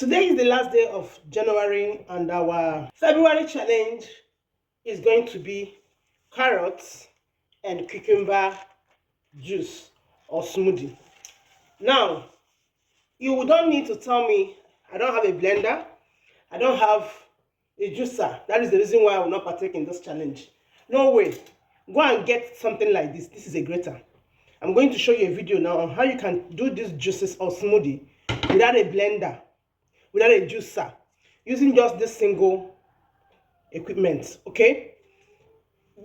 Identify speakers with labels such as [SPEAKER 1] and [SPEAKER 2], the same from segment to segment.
[SPEAKER 1] Today is the last day of January, and our February challenge is going to be carrots and cucumber juice or smoothie. Now, you don't need to tell me I don't have a blender, I don't have a juicer. That is the reason why I will not partake in this challenge. No way. Go and get something like this. This is a grater. I'm going to show you a video now on how you can do these juices or smoothie without a blender, without a juicer, using just this single equipment. Okay,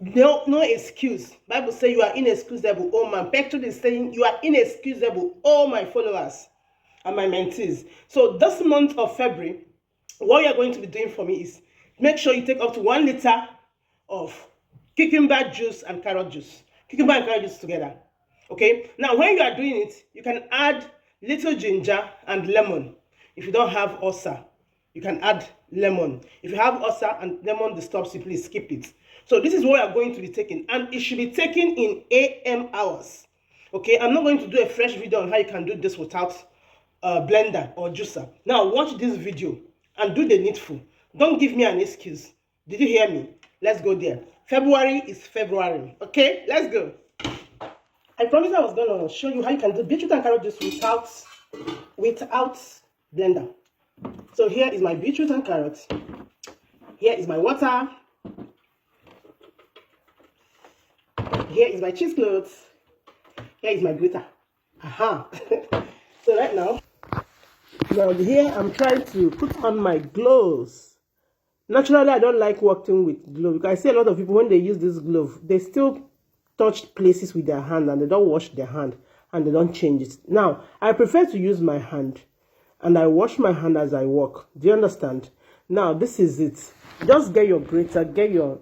[SPEAKER 1] no excuse. Bible says you are inexcusable, oh man. Petrol is saying you are inexcusable, all my followers and my mentees. So this month of February, what you are going to be doing for me is make sure you take up to 1 liter of cucumber juice and carrot juice, cucumber and carrot juice together. Okay, now when you are doing it, you can add little ginger and lemon. If you don't have ulcer, you can add lemon. If you have ulcer and lemon disturbs you, please skip it. So this is what you are going to be taking, and it should be taken in AM hours. Okay, I'm not going to do a fresh video on how you can do this without a blender or juicer. Now watch this video and do the needful. Don't give me an excuse. Did you hear me? Let's go there. February is February. Okay, let's go. I promised I was going to show you how you can do beetroot and carrot juice without blender. So here is my beetroot and carrot. Here is my water. Here is my cheesecloth. Here is my grater. Aha. So right now here I'm trying to put on my gloves. Naturally, I don't like working with gloves because I see a lot of people, when they use this glove, they still touch places with their hand and they don't wash their hand and they don't change it. Now, I prefer to use my hand and I wash my hand as I work. Do you understand? Now, this is it. Just get your grater, get your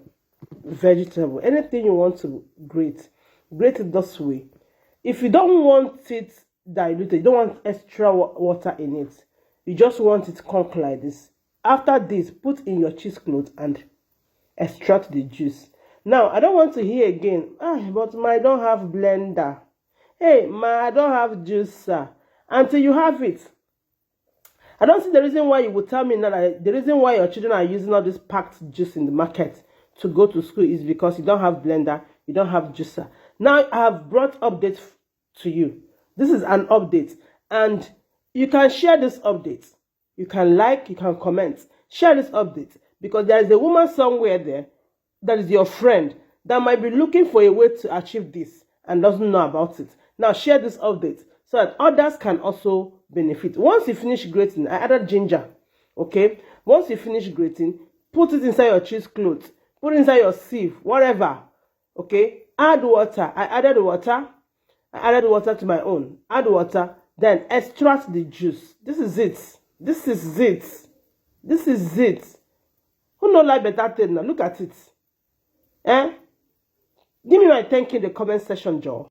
[SPEAKER 1] vegetable, anything you want to grate it this way. If you don't want it diluted, you don't want extra water in it, you just want it cooked like this. After this, put in your cheesecloth and extract the juice. Now, I don't want to hear again, but I don't have blender. Hey, I don't have juicer. Until you have it. I don't see the reason why you would tell me now that the reason why your children are using all this packed juice in the market to go to school is because you don't have blender, you don't have juicer. Now, I have brought updates to you. This is an update, and you can share this update. You can like, you can comment, share this update, because there is a woman somewhere there that is your friend that might be looking for a way to achieve this and doesn't know about it. Now share this update so that others can also benefit. Once you finish grating, I added ginger. Okay, once you finish grating, put it inside your cheesecloth, put it inside your sieve, whatever. Okay, add water. I added water to my own. Add water, then extract the juice. This is it. This is it. This is it. Who know like better thing now? Look at it. Give me my thank you in the comment section, Joe.